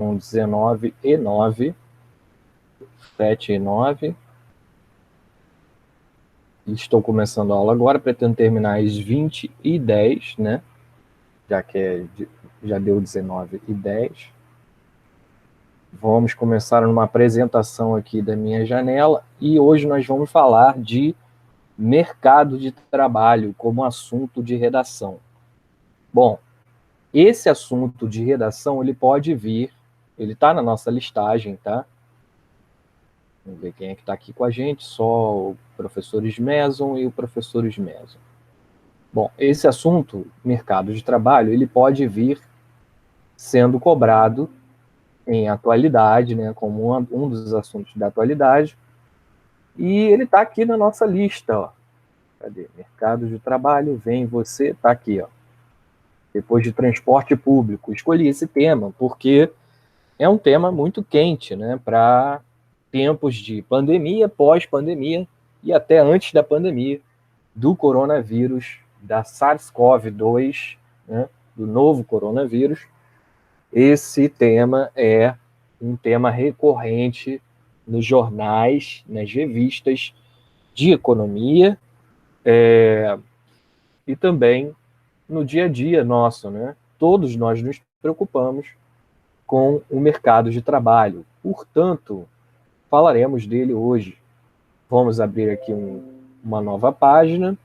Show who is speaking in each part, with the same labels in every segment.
Speaker 1: com 19h09, 7h09. Estou começando a aula agora, pretendo terminar às 20h10, né? Já deu 19h10. Vamos começar numa apresentação aqui da minha janela e hoje nós vamos falar de mercado de trabalho como assunto de redação. Bom, esse assunto de redação, ele pode vir, ele está na nossa listagem, tá? Vamos ver quem é que está aqui com a gente, só o professor Smeson e o professor Smeson. Bom, esse assunto, mercado de trabalho, ele pode vir sendo cobrado em atualidade, né, como um dos assuntos da atualidade, e ele está aqui na nossa lista, ó. Cadê? Mercado de trabalho, vem você, está aqui, ó. Depois de transporte público. Escolhi esse tema porque é um tema muito quente, né, para tempos de pandemia, pós-pandemia e até antes da pandemia do coronavírus, da SARS-CoV-2, né, do novo coronavírus. Esse tema é um tema recorrente nos jornais, nas revistas de economia, e também no dia a dia nosso, né? Todos nós nos preocupamos com o mercado de trabalho. Portanto, falaremos dele hoje. Vamos abrir aqui uma nova página.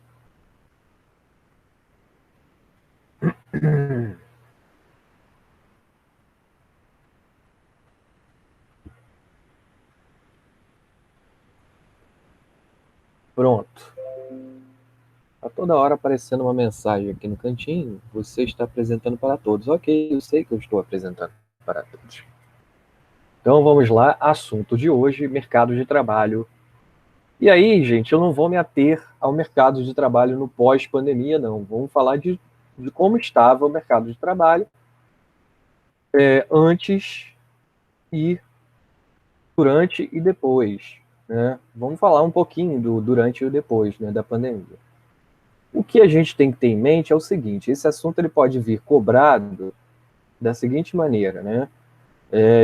Speaker 1: Pronto. Está toda hora aparecendo uma mensagem aqui no cantinho. Você está apresentando para todos. Ok, eu sei que eu estou apresentando para todos. Então vamos lá, assunto de hoje, mercado de trabalho. E aí, gente, eu não vou me ater ao mercado de trabalho no pós-pandemia, não. Vamos falar de como estava o mercado de trabalho antes e durante e depois, né? Vamos falar um pouquinho do durante e o depois, né, da pandemia. O que a gente tem que ter em mente é o seguinte: esse assunto ele pode vir cobrado da seguinte maneira, né?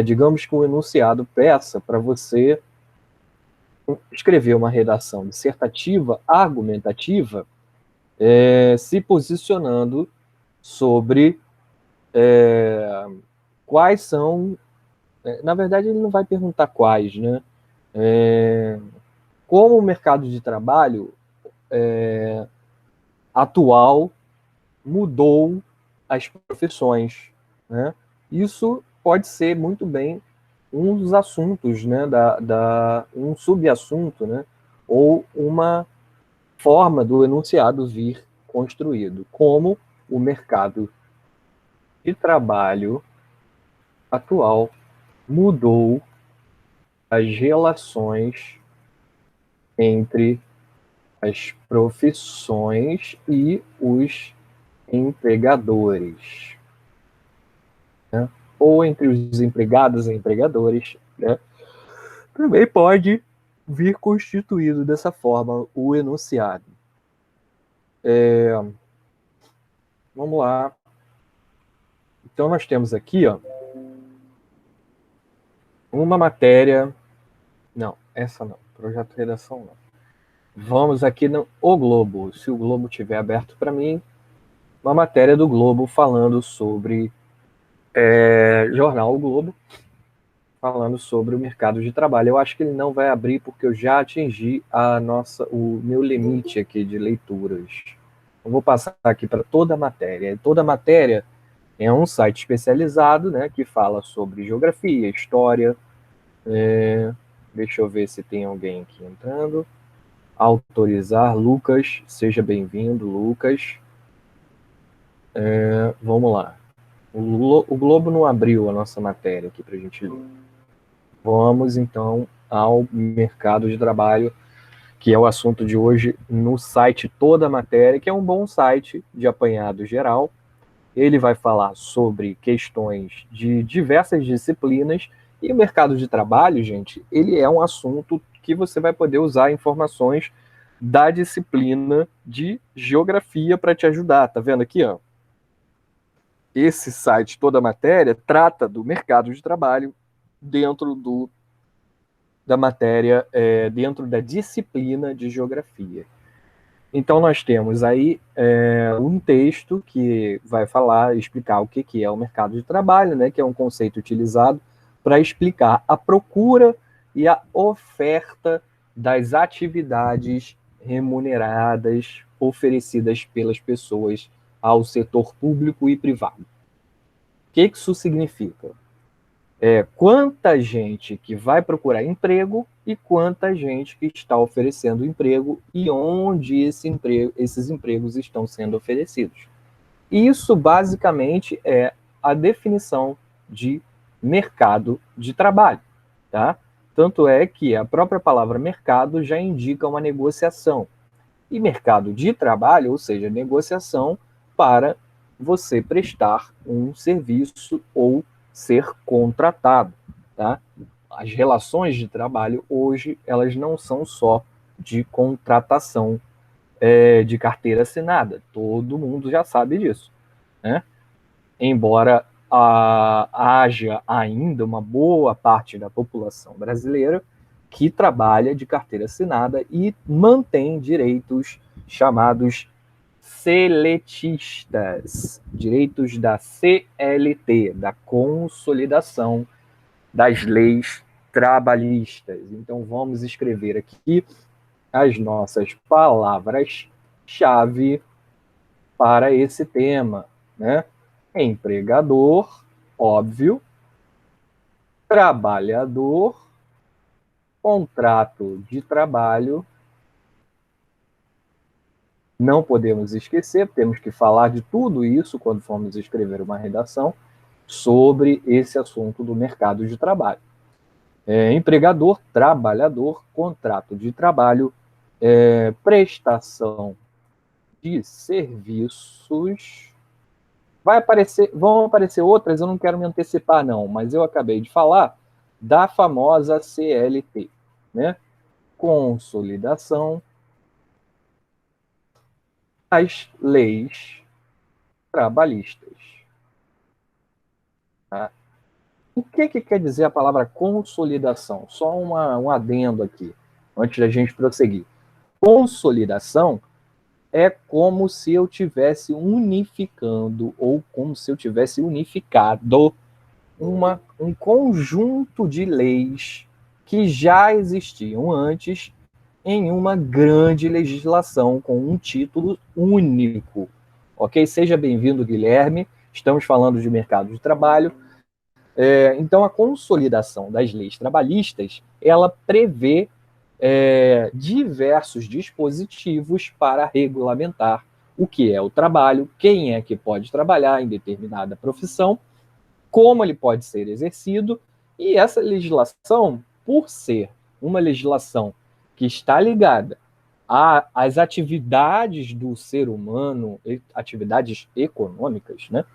Speaker 1: Digamos que um enunciado peça para você escrever uma redação dissertativa, argumentativa, se posicionando sobre quais são. Na verdade, ele não vai perguntar quais, né? Como o mercado de trabalho atual mudou as profissões, né? Isso pode ser muito bem um dos assuntos, né, um subassunto, né, ou uma forma do enunciado vir construído, como o mercado de trabalho atual mudou as relações entre as profissões e os empregadores, né? Ou entre os empregados e empregadores, né? Também pode vir constituído dessa forma o enunciado. Vamos lá. Então nós temos aqui, ó, uma matéria. Não, essa não. Projeto de redação não. Vamos aqui no O Globo. Se o Globo tiver aberto para mim, uma matéria do Globo falando sobre jornal O Globo, falando sobre o mercado de trabalho. Eu acho que ele não vai abrir porque eu já atingi o meu limite aqui de leituras. Eu vou passar aqui para toda a matéria. Toda a matéria é um site especializado, né, que fala sobre geografia, história. Deixa eu ver se tem alguém aqui entrando. Autorizar, Lucas, seja bem-vindo, Lucas. Vamos lá. O Globo não abriu a nossa matéria aqui para a gente ler. Vamos, então, ao mercado de trabalho, que é o assunto de hoje, no site Toda a Matéria, que é um bom site de apanhado geral. Ele vai falar sobre questões de diversas disciplinas, e o mercado de trabalho, gente, ele é um assunto que você vai poder usar informações da disciplina de geografia para te ajudar. Tá vendo aqui, ó? esse site, toda a matéria, trata do mercado de trabalho dentro da matéria, dentro da disciplina de geografia. Então, nós temos aí um texto que vai falar, explicar o que é o mercado de trabalho, né, que é um conceito utilizado para explicar a procura e a oferta das atividades remuneradas oferecidas pelas pessoas ao setor público e privado. O que isso significa? Quanta gente que vai procurar emprego e quanta gente que está oferecendo emprego e onde esses empregos estão sendo oferecidos. Isso, basicamente, é a definição de mercado de trabalho, tá? Tanto é que a própria palavra mercado já indica uma negociação. E mercado de trabalho, ou seja, negociação para você prestar um serviço ou ser contratado, tá? As relações de trabalho hoje, elas não são só de contratação de carteira assinada. Todo mundo já sabe disso, né? Embora haja ainda uma boa parte da população brasileira que trabalha de carteira assinada e mantém direitos chamados seletistas, direitos da CLT, da Consolidação das Leis Trabalhistas. Então, vamos escrever aqui as nossas palavras-chave para esse tema, né? Empregador, óbvio, trabalhador, contrato de trabalho, não podemos esquecer, temos que falar de tudo isso quando formos escrever uma redação sobre esse assunto do mercado de trabalho. Empregador, trabalhador, contrato de trabalho, prestação de serviços. Vão aparecer outras, eu não quero me antecipar, não, mas eu acabei de falar da famosa CLT, né? Consolidação das leis trabalhistas. Tá? O que quer dizer a palavra consolidação? Só um adendo aqui, antes da gente prosseguir. Consolidação é como se eu tivesse unificando, ou como se eu tivesse unificado um conjunto de leis que já existiam antes em uma grande legislação com um título único. Ok? Seja bem-vindo, Guilherme. Estamos falando de mercado de trabalho. Então, a consolidação das leis trabalhistas, ela prevê diversos dispositivos para regulamentar o que é o trabalho, quem é que pode trabalhar em determinada profissão, como ele pode ser exercido, e essa legislação, por ser uma legislação que está ligada às atividades do ser humano, atividades econômicas, né,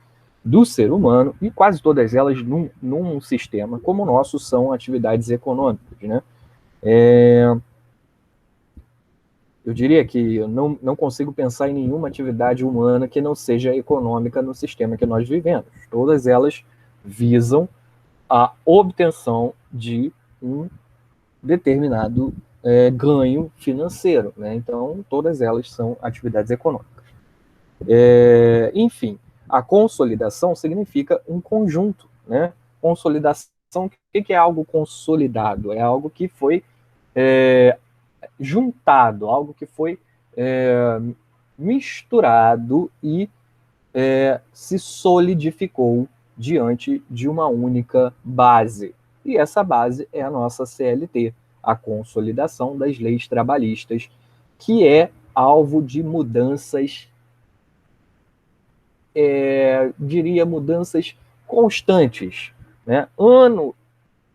Speaker 1: do ser humano, e quase todas elas num sistema como o nosso são atividades econômicas, né? Eu diria que eu não consigo pensar em nenhuma atividade humana que não seja econômica no sistema que nós vivemos. Todas elas visam a obtenção de um determinado ganho financeiro, né? Então, todas elas são atividades econômicas. Enfim, a consolidação significa um conjunto, né? Consolidação, o que é algo consolidado? É algo que foi juntado, algo que foi misturado e se solidificou diante de uma única base. E essa base é a nossa CLT, a Consolidação das Leis Trabalhistas, que é alvo de mudanças, diria, mudanças constantes, né? Ano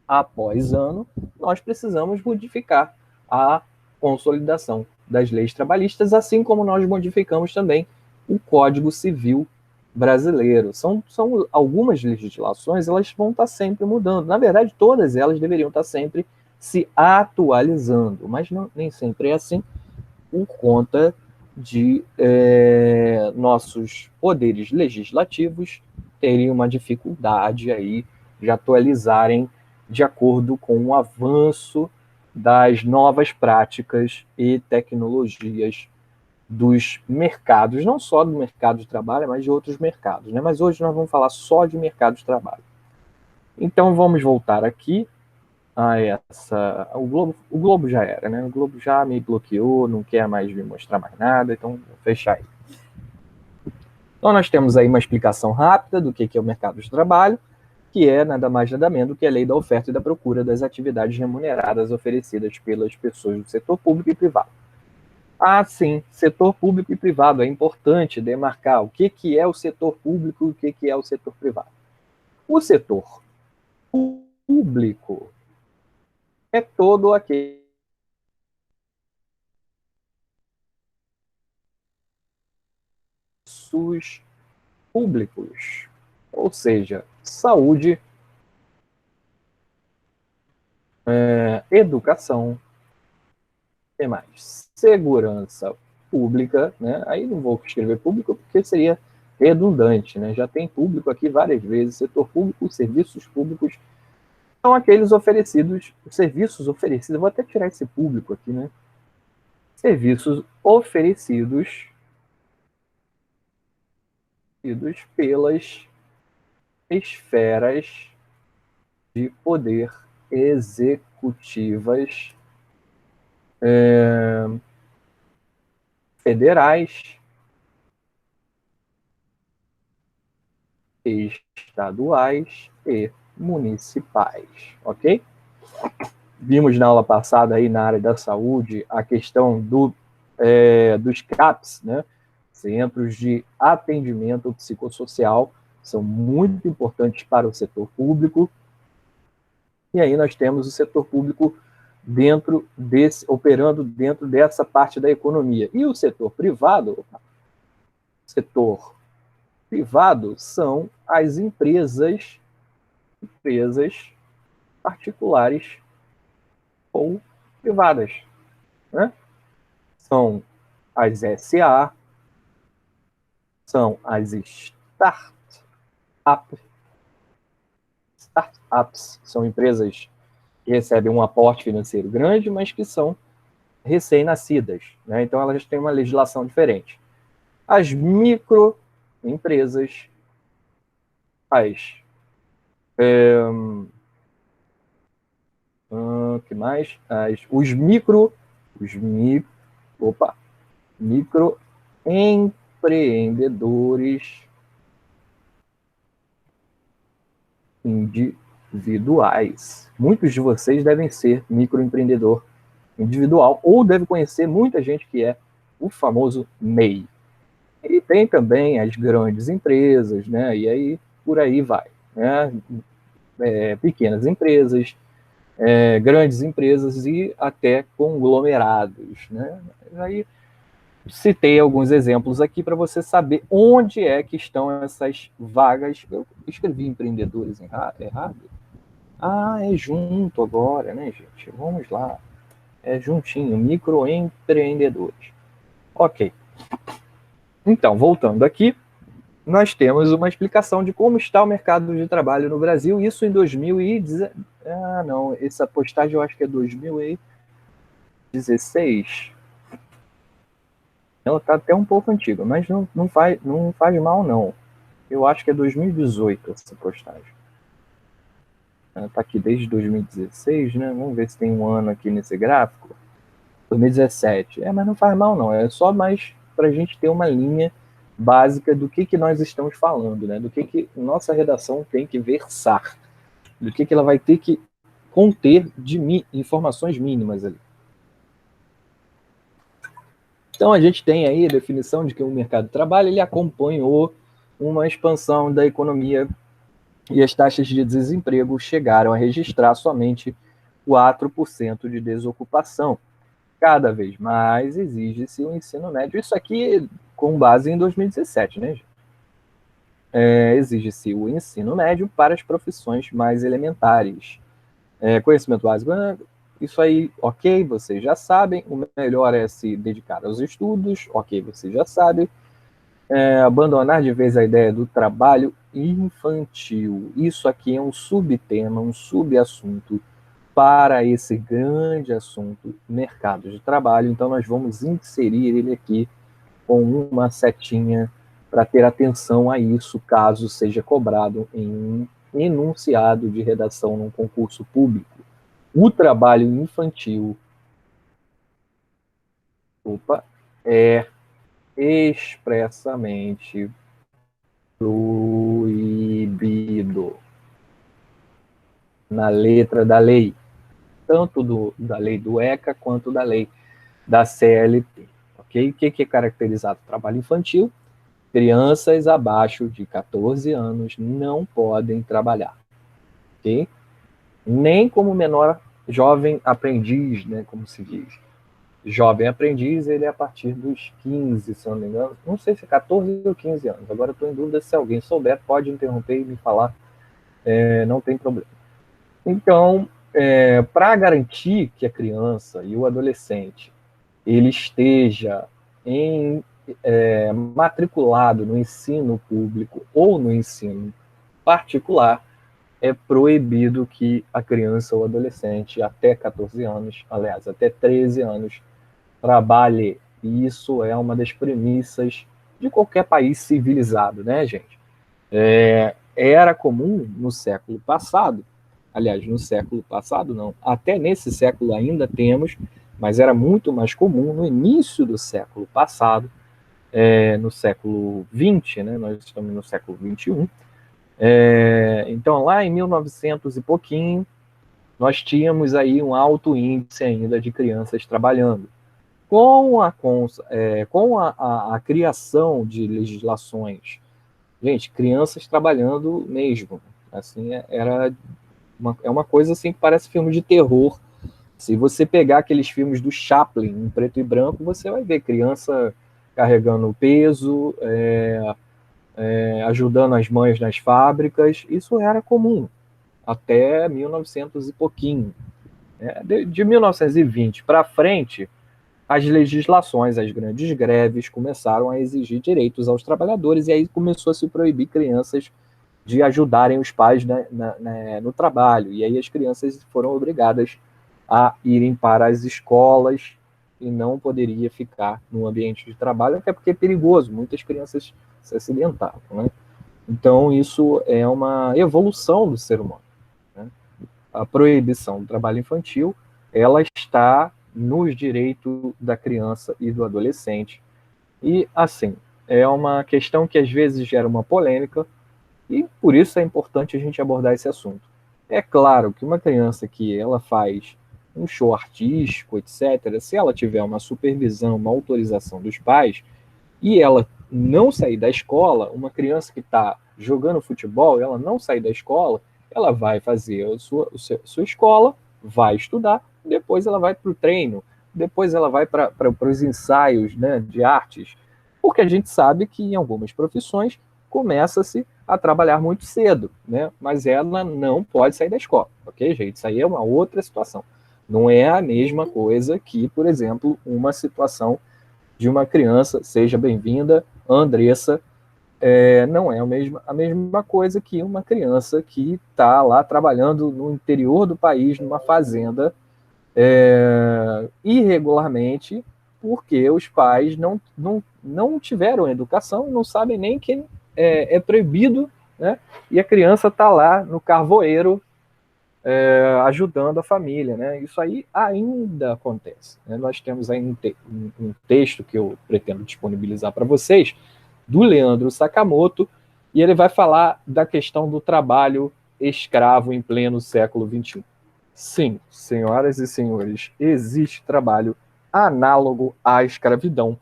Speaker 1: após ano, nós precisamos modificar a consolidação das leis trabalhistas, assim como nós modificamos também o Código Civil brasileiro. São algumas legislações, elas vão estar sempre mudando. Na verdade, todas elas deveriam estar sempre se atualizando, mas nem sempre é assim, por conta de nossos poderes legislativos terem uma dificuldade aí de atualizarem de acordo com o avanço das novas práticas e tecnologias dos mercados, não só do mercado de trabalho, mas de outros mercados, né? Mas hoje nós vamos falar só de mercado de trabalho. Então vamos voltar aqui a essa. O Globo já era, né? O Globo já me bloqueou, não quer mais me mostrar mais nada, então vou fechar aí. Então nós temos aí uma explicação rápida do que é o mercado de trabalho, que é nada mais nada menos do que a lei da oferta e da procura das atividades remuneradas oferecidas pelas pessoas do setor público e privado. Ah, sim, setor público e privado. É importante demarcar o que é o setor público e o que é o setor privado. O setor público é todo aquele SUS públicos, ou seja, saúde, educação, e mais, segurança pública, né? Aí não vou escrever público porque seria redundante, né? Já tem público aqui várias vezes, setor público, serviços públicos, são aqueles oferecidos, os serviços oferecidos, vou até tirar esse público aqui, né? Serviços oferecidos pelas esferas de poder executivas federais, estaduais e municipais, ok? Vimos na aula passada aí na área da saúde a questão dos CAPs, né? Centros de Atendimento Psicossocial, são muito importantes para o setor público. E aí nós temos o setor público operando dentro dessa parte da economia. E o setor privado são as empresas particulares ou privadas, né? São as SA, são as startups, são empresas que recebem um aporte financeiro grande, mas que são recém-nascidas, né? Então elas têm uma legislação diferente. As microempresas, que mais? Os microempreendedores individuais. Muitos de vocês devem ser microempreendedor individual ou devem conhecer muita gente que é o famoso MEI. E tem também as grandes empresas, né? E aí por aí vai, né? Pequenas empresas, grandes empresas e até conglomerados, né? Aí citei alguns exemplos aqui para você saber onde é que estão essas vagas. Eu escrevi empreendedores errado? Ah, é junto agora, né, gente? Vamos lá. É juntinho, microempreendedores. Ok. Então, voltando aqui, nós temos uma explicação de como está o mercado de trabalho no Brasil, isso em 2010. Ah, não, essa postagem eu acho que é 2016. Ela está até um pouco antiga, mas não faz mal, não. Eu acho que é 2018 essa postagem. Ela está aqui desde 2016, né? Vamos ver se tem um ano aqui nesse gráfico. 2017. Mas não faz mal, não. É só mais para a gente ter uma linha básica do que nós estamos falando, né? Do que nossa redação tem que versar. Do que ela vai ter que conter de informações mínimas ali. Então, a gente tem aí a definição de que o mercado de trabalho ele acompanhou uma expansão da economia e as taxas de desemprego chegaram a registrar somente 4% de desocupação. Cada vez mais exige-se o ensino médio. Isso aqui com base em 2017, né, gente? Exige-se o ensino médio para as profissões mais elementares. Conhecimento básico, isso aí, ok, vocês já sabem. O melhor é se dedicar aos estudos, ok, vocês já sabem. Abandonar de vez a ideia do trabalho infantil. Isso aqui é um subtema, um subassunto para esse grande assunto, mercado de trabalho. Então, nós vamos inserir ele aqui com uma setinha para ter atenção a isso, caso seja cobrado em um enunciado de redação num concurso público. O trabalho infantil é expressamente proibido na letra da lei, tanto da lei do ECA quanto da lei da CLT. Okay? O que é caracterizado? Trabalho infantil. Crianças abaixo de 14 anos não podem trabalhar. Okay? Nem como menor jovem aprendiz, né, como se diz. Jovem aprendiz, ele é a partir dos 15, se eu não me engano. Não sei se é 14 ou 15 anos. Agora eu estou em dúvida. Se alguém souber, pode interromper e me falar. Não tem problema. Então, para garantir que a criança e o adolescente ele esteja matriculado no ensino público ou no ensino particular, é proibido que a criança ou adolescente até 14 anos, aliás, até 13 anos, trabalhe. E isso é uma das premissas de qualquer país civilizado, né, gente? Era comum no século passado, aliás, no século passado não, até nesse século ainda temos, mas era muito mais comum no início do século passado, no século XX, né, nós estamos no século XXI, então lá em 1900 e pouquinho, nós tínhamos aí um alto índice ainda de crianças trabalhando. Com a criação de legislações, gente, crianças trabalhando mesmo, assim, é uma coisa assim que parece filme de terror. Se você pegar aqueles filmes do Chaplin em preto e branco, você vai ver criança carregando peso, ajudando as mães nas fábricas. Isso era comum até 1900 e pouquinho. De 1920 para frente, as legislações, as grandes greves começaram a exigir direitos aos trabalhadores e aí começou a se proibir crianças de ajudarem os pais no trabalho. E aí as crianças foram obrigadas a irem para as escolas e não poderia ficar no ambiente de trabalho, até porque é perigoso, muitas crianças se acidentavam, né? Então, isso é uma evolução do ser humano, né? A proibição do trabalho infantil, ela está nos direitos da criança e do adolescente. E, assim, é uma questão que às vezes gera uma polêmica, e por isso é importante a gente abordar esse assunto. É claro que uma criança que ela faz um show artístico, etc., se ela tiver uma supervisão, uma autorização dos pais, e ela não sair da escola, uma criança que está jogando futebol, ela não sair da escola, ela vai fazer a sua escola, vai estudar, depois ela vai para o treino, depois ela vai para os ensaios, né, de artes, porque a gente sabe que em algumas profissões começa-se a trabalhar muito cedo, né? Mas ela não pode sair da escola, ok, gente? Isso aí é uma outra situação. Não é a mesma coisa que, por exemplo, uma situação de uma criança, seja bem-vinda, Andressa, não é a mesma coisa que uma criança que está lá trabalhando no interior do país, numa fazenda, irregularmente, porque os pais não tiveram educação e não sabem nem que é proibido, né? E a criança está lá no carvoeiro ajudando a família, né? Isso aí ainda acontece, né? Nós temos aí um texto que eu pretendo disponibilizar para vocês, do Leandro Sakamoto, e ele vai falar da questão do trabalho escravo em pleno século XXI. Sim, senhoras e senhores, existe trabalho análogo à escravidão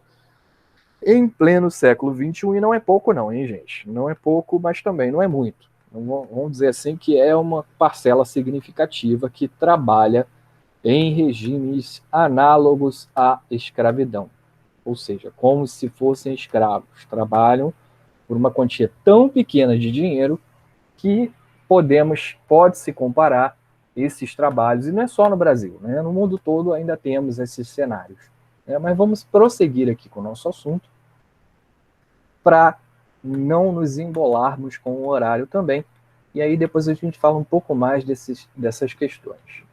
Speaker 1: em pleno século XXI, e não é pouco não, hein, gente? Não é pouco, mas também não é muito. Vamos dizer assim que é uma parcela significativa que trabalha em regimes análogos à escravidão. Ou seja, como se fossem escravos. Trabalham por uma quantia tão pequena de dinheiro que pode-se comparar esses trabalhos, e não é só no Brasil, né? No mundo todo ainda temos esses cenários. Mas vamos prosseguir aqui com o nosso assunto para não nos embolarmos com o horário também. E aí depois a gente fala um pouco mais dessas questões.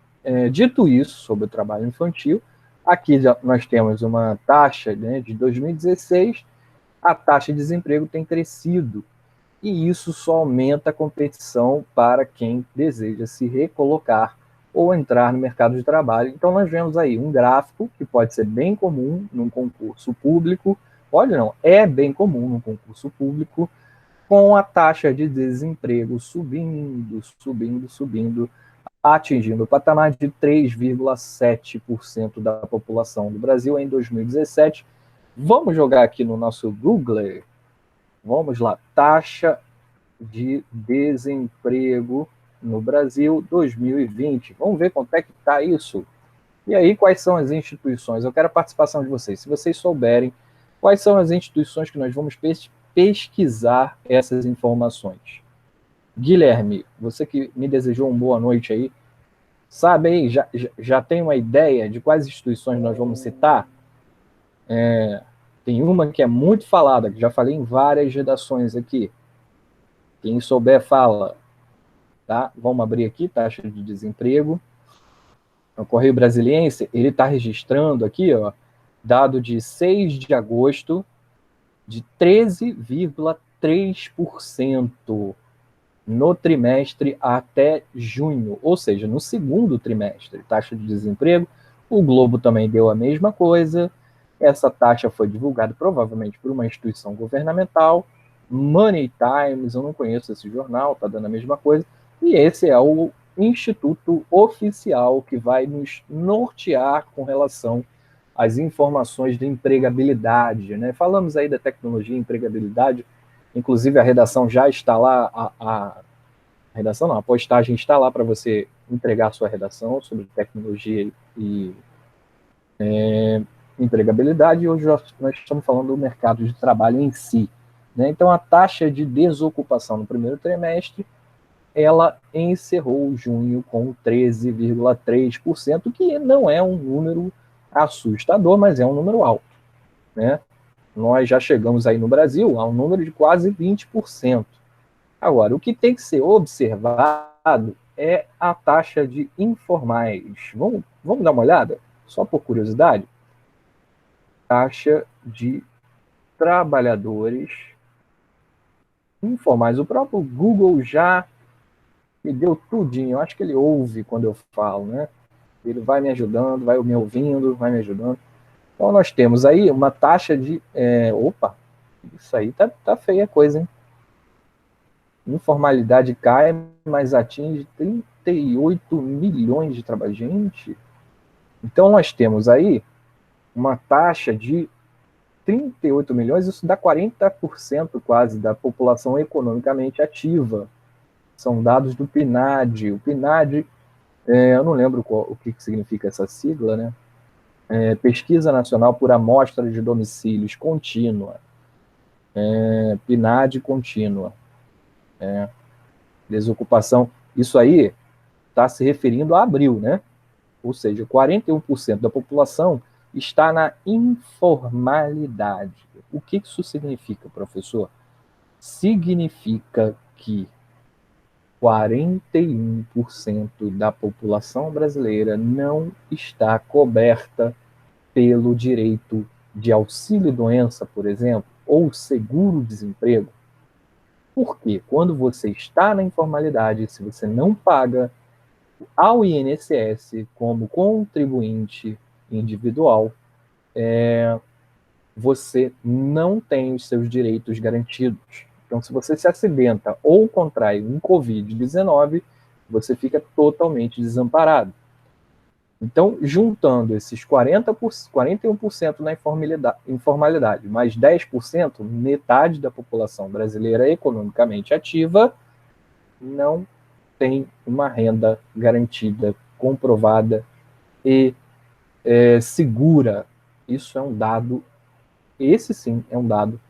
Speaker 1: Dito isso sobre o trabalho infantil, aqui nós temos uma taxa, né, de 2016, a taxa de desemprego tem crescido, e isso só aumenta a competição para quem deseja se recolocar ou entrar no mercado de trabalho. Então nós vemos aí um gráfico que pode ser bem comum num concurso público, olha não, é bem comum num concurso público, com a taxa de desemprego subindo, subindo, subindo, atingindo o patamar de 3,7% da população do Brasil em 2017. Vamos jogar aqui no nosso Google. Vamos lá, taxa de desemprego no Brasil 2020. Vamos ver quanto é que está isso. E aí, quais são as instituições? Eu quero a participação de vocês. Se vocês souberem, quais são as instituições que nós vamos pesquisar essas informações? Guilherme, você que me desejou uma boa noite aí, sabe aí, já tem uma ideia de quais instituições nós vamos citar? Tem uma que é muito falada, que já falei em várias redações aqui. Quem souber, fala. Tá? Vamos abrir aqui, taxa de desemprego. O Correio Brasiliense, ele está registrando aqui, ó, dado de 6 de agosto, de 13,3% no trimestre até junho, ou seja, no segundo trimestre, taxa de desemprego. O Globo também deu a mesma coisa. Essa taxa foi divulgada provavelmente por uma instituição governamental. Money Times, eu não conheço esse jornal, está dando a mesma coisa. E esse é o instituto oficial que vai nos nortear com relação às informações de empregabilidade, né? Falamos aí da tecnologia e empregabilidade, inclusive a redação já está lá, a redação não, a postagem está lá para você entregar a sua redação sobre tecnologia e empregabilidade, e hoje nós estamos falando do mercado de trabalho em si, né? Então a taxa de desocupação no primeiro trimestre, ela encerrou junho com 13,3%, que não é um número assustador, mas é um número alto, né? Nós já chegamos aí no Brasil a um número de quase 20%. Agora, o que tem que ser observado é a taxa de informais. Vamos dar uma olhada? Só por curiosidade. Taxa de trabalhadores informais. O próprio Google já me deu tudinho. Eu acho que ele ouve quando eu falo, né? Ele vai me ajudando, vai me ouvindo, vai me ajudando. Então, nós temos aí uma taxa de... opa, isso aí tá feia a coisa, hein? Informalidade cai, mas atinge 38 milhões de trabalhadores. Gente, então nós temos aí uma taxa de 38 milhões, isso dá 40% quase da população economicamente ativa. São dados do PNAD. O PNAD, eu não lembro o que significa essa sigla, né? Pesquisa Nacional por Amostra de Domicílios Contínua. PNAD contínua. Desocupação. Isso aí está se referindo a abril, né? Ou seja, 41% da população está na informalidade. O que isso significa, professor? Significa que 41% da população brasileira não está coberta pelo direito de auxílio-doença, por exemplo, ou seguro-desemprego. Porque quando você está na informalidade, se você não paga ao INSS como contribuinte individual, você não tem os seus direitos garantidos. Então, se você se acidenta ou contrai um Covid-19, você fica totalmente desamparado. Então, juntando esses 41% na informalidade, mais 10%, metade da população brasileira economicamente ativa não tem uma renda garantida, comprovada e segura. Isso é um dado, esse sim é um dado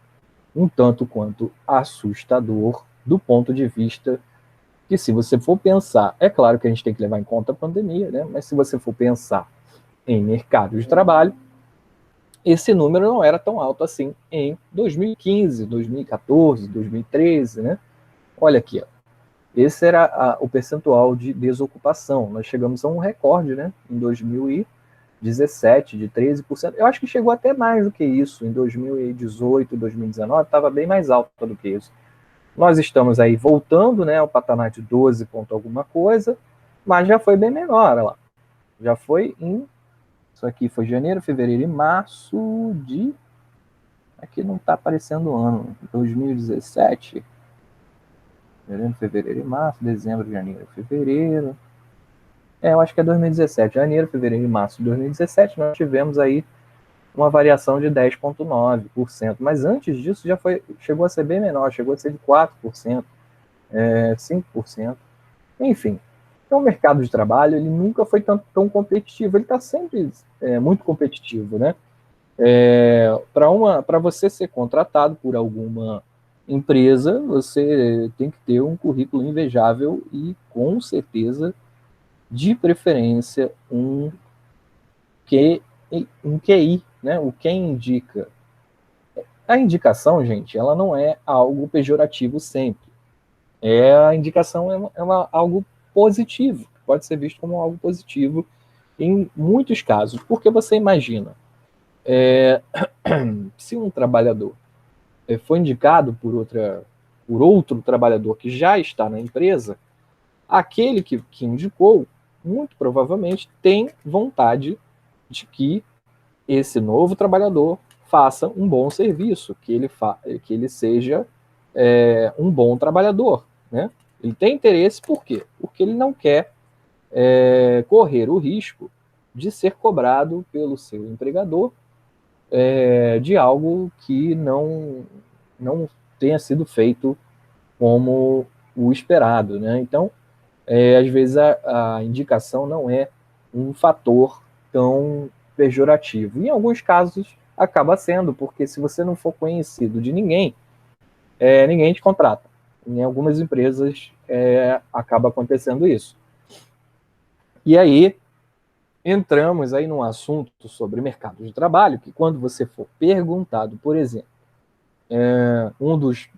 Speaker 1: um tanto quanto assustador do ponto de vista que, se você for pensar, é claro que a gente tem que levar em conta a pandemia, né? Mas se você for pensar em mercado de trabalho, esse número não era tão alto assim em 2015, 2014, 2013, né? Olha aqui, ó. Esse era o percentual de desocupação. Nós chegamos a um recorde, né, em 2017, de 13%. Eu acho que chegou até mais do que isso. Em 2018, 2019, estava bem mais alto do que isso. Nós estamos aí voltando, né, ao patamar de 12 ponto alguma coisa, mas já foi bem menor, olha lá. Já foi em... Isso aqui foi janeiro, fevereiro e março de... Aqui não está aparecendo o ano. 2017... Janeiro, fevereiro e março, dezembro, janeiro, fevereiro. Eu acho que é 2017. Janeiro, fevereiro e março de 2017, nós tivemos aí uma variação de 10,9%. Mas antes disso já chegou a ser bem menor, chegou a ser de 4%, 5%. Enfim, então o mercado de trabalho ele nunca foi tão competitivo. Ele está sempre muito competitivo, né? Para você ser contratado por alguma empresa, você tem que ter um currículo invejável e, com certeza, de preferência, um QI, né? O que indica. A indicação, gente, ela não é algo pejorativo sempre. A indicação é algo positivo, pode ser visto como algo positivo em muitos casos, porque você imagina, se um trabalhador foi indicado por outro trabalhador que já está na empresa, aquele que indicou, muito provavelmente, tem vontade de que esse novo trabalhador faça um bom serviço, que ele seja um bom trabalhador, né? Ele tem interesse por quê? Porque ele não quer correr o risco de ser cobrado pelo seu empregador de algo que não tenha sido feito como o esperado, né? Então, às vezes a indicação não é um fator tão pejorativo. Em alguns casos acaba sendo, porque se você não for conhecido de ninguém, ninguém te contrata. Em algumas empresas acaba acontecendo isso. E aí entramos aí num assunto sobre mercado de trabalho, que quando você for perguntado, por exemplo, um dos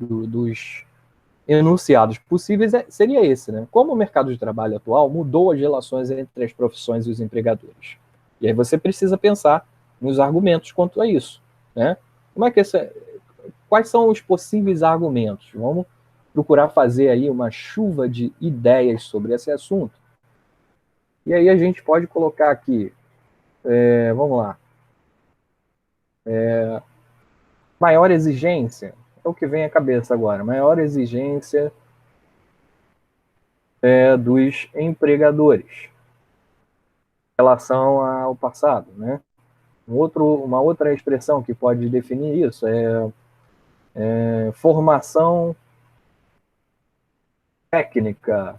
Speaker 1: enunciados possíveis seria esse, né? Como o mercado de trabalho atual mudou as relações entre as profissões e os empregadores. E aí você precisa pensar nos argumentos quanto a isso, né? Quais são os possíveis argumentos? Vamos procurar fazer aí uma chuva de ideias sobre esse assunto. E aí a gente pode colocar aqui, vamos lá, maior exigência, é o que vem à cabeça agora, maior exigência dos empregadores em relação ao passado, né? Uma outra expressão que pode definir isso formação técnica.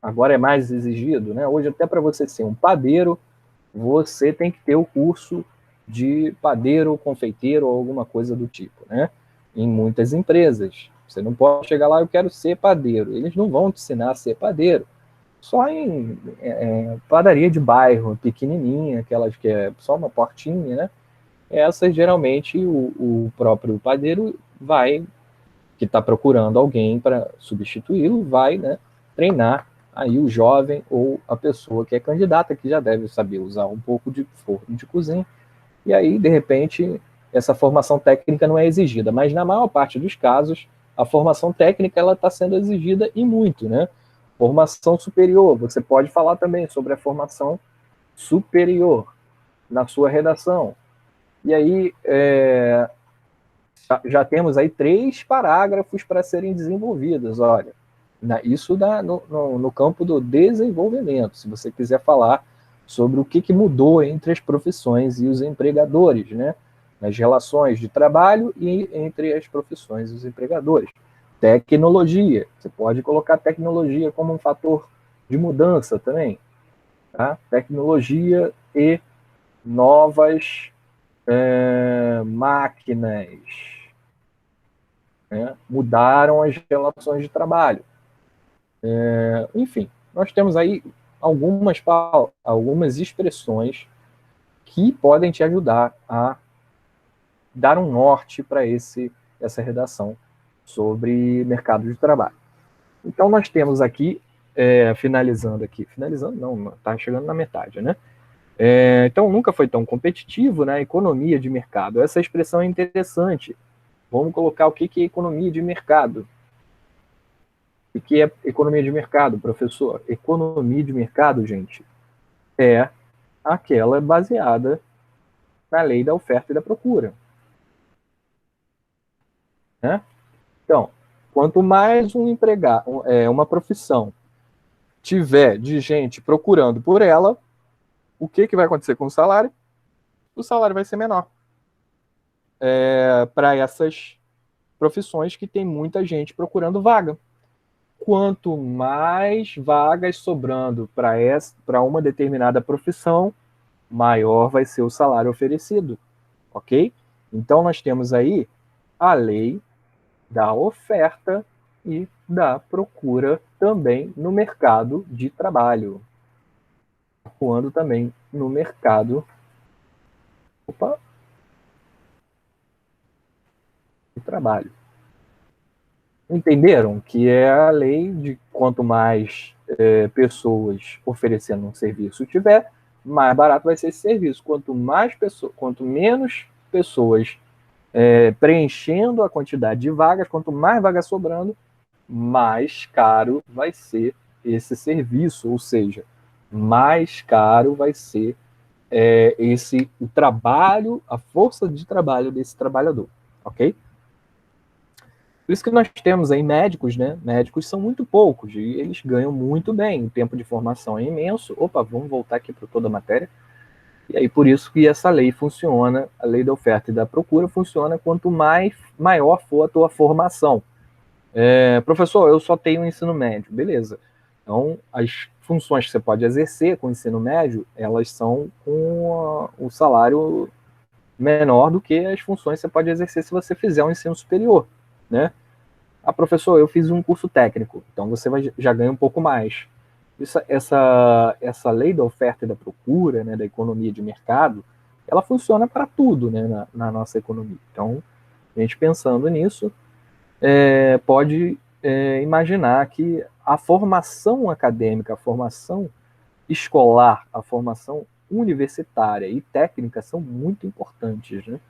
Speaker 1: Agora é mais exigido, né? Hoje, até para você ser um padeiro, você tem que ter o curso de padeiro, confeiteiro ou alguma coisa do tipo, né? Em muitas empresas. Você não pode chegar lá, eu quero ser padeiro. Eles não vão te ensinar a ser padeiro. Só em padaria de bairro, pequenininha, aquelas que é só uma portinha, né? Essas, geralmente, o próprio padeiro que está procurando alguém para substituí-lo, vai, né, treinar aí o jovem ou a pessoa que é candidata, que já deve saber usar um pouco de forno de cozinha, e aí, de repente, essa formação técnica não é exigida, mas na maior parte dos casos, a formação técnica ela está sendo exigida e muito, né? Formação superior, você pode falar também sobre a formação superior na sua redação. E aí, já temos aí 3 parágrafos para serem desenvolvidos, olha, isso no campo do desenvolvimento, se você quiser falar sobre o que mudou entre as profissões e os empregadores, né, nas relações de trabalho e entre as profissões e os empregadores. Tecnologia, você pode colocar tecnologia como um fator de mudança também, tá? Tecnologia e novas máquinas, né, mudaram as relações de trabalho. Enfim, nós temos aí algumas expressões que podem te ajudar a dar um norte para essa redação sobre mercado de trabalho. Então, nós temos aqui, finalizando não, está chegando na metade, né? Então, nunca foi tão competitivo, né? Economia de mercado. Essa expressão é interessante. Vamos colocar o que é economia de mercado. O que é economia de mercado, professor? Economia de mercado, gente, é aquela baseada na lei da oferta e da procura. Né? Então, quanto mais uma profissão tiver de gente procurando por ela, o que vai acontecer com o salário? O salário vai ser menor. Para essas profissões que tem muita gente procurando vaga. Quanto mais vagas sobrando para uma determinada profissão, maior vai ser o salário oferecido, ok? Então, nós temos aí a lei da oferta e da procura também no mercado de trabalho. Atuando também no mercado de trabalho. Entenderam que é a lei de quanto mais pessoas oferecendo um serviço tiver, mais barato vai ser esse serviço. Quanto menos pessoas preenchendo a quantidade de vagas, quanto mais vagas sobrando, mais caro vai ser esse serviço, ou seja, mais caro vai ser o trabalho, a força de trabalho desse trabalhador, ok? Por isso que nós temos aí médicos, né? Médicos são muito poucos e eles ganham muito bem. O tempo de formação é imenso. Opa, vamos voltar aqui para toda a matéria. E aí, por isso que essa lei funciona, a lei da oferta e da procura funciona quanto maior for a tua formação. Professor, eu só tenho ensino médio. Beleza. Então, as funções que você pode exercer com o ensino médio, elas são com o salário menor do que as funções que você pode exercer se você fizer um ensino superior, né? Professor, eu fiz um curso técnico, então você já ganha um pouco mais. Essa lei da oferta e da procura, né, da economia de mercado, ela funciona para tudo, né, na nossa economia. Então, a gente pensando nisso, pode imaginar que a formação acadêmica, a formação escolar, a formação universitária e técnica são muito importantes, né?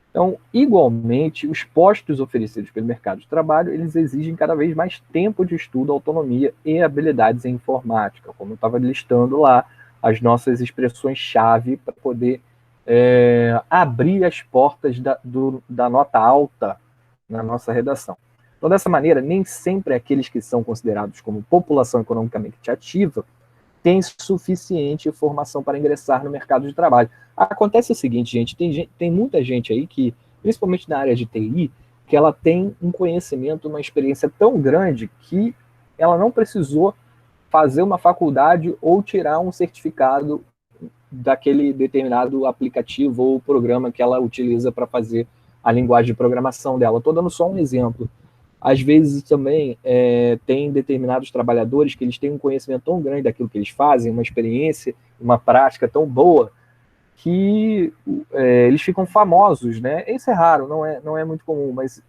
Speaker 1: Então, igualmente, os postos oferecidos pelo mercado de trabalho, eles exigem cada vez mais tempo de estudo, autonomia e habilidades em informática, como eu estava listando lá as nossas expressões-chave para poder abrir as portas da nota alta na nossa redação. Então, dessa maneira, nem sempre aqueles que são considerados como população economicamente ativa têm suficiente formação para ingressar no mercado de trabalho. Acontece o seguinte, gente, tem muita gente aí que, principalmente na área de TI, que ela tem um conhecimento, uma experiência tão grande que ela não precisou fazer uma faculdade ou tirar um certificado daquele determinado aplicativo ou programa que ela utiliza para fazer a linguagem de programação dela. Estou dando só um exemplo. Às vezes também tem determinados trabalhadores que eles têm um conhecimento tão grande daquilo que eles fazem, uma experiência, uma prática tão boa, que eles ficam famosos, né? Isso é raro, não é muito comum, mas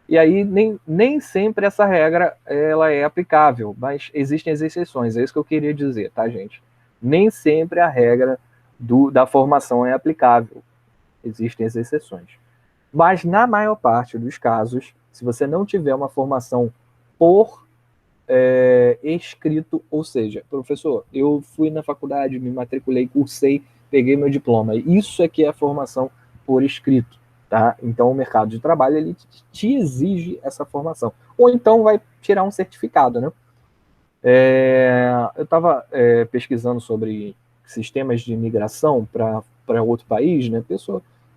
Speaker 1: e aí nem sempre essa regra ela é aplicável, mas existem as exceções, é isso que eu queria dizer, tá, gente? Nem sempre a regra da formação é aplicável, existem as exceções. Mas na maior parte dos casos, se você não tiver uma formação por escrito, ou seja, professor, eu fui na faculdade, me matriculei, cursei, peguei meu diploma. Isso é que é a formação por escrito, tá? Então o mercado de trabalho ele te exige essa formação. Ou então vai tirar um certificado, né? Eu estava pesquisando sobre sistemas de migração para outro país, né?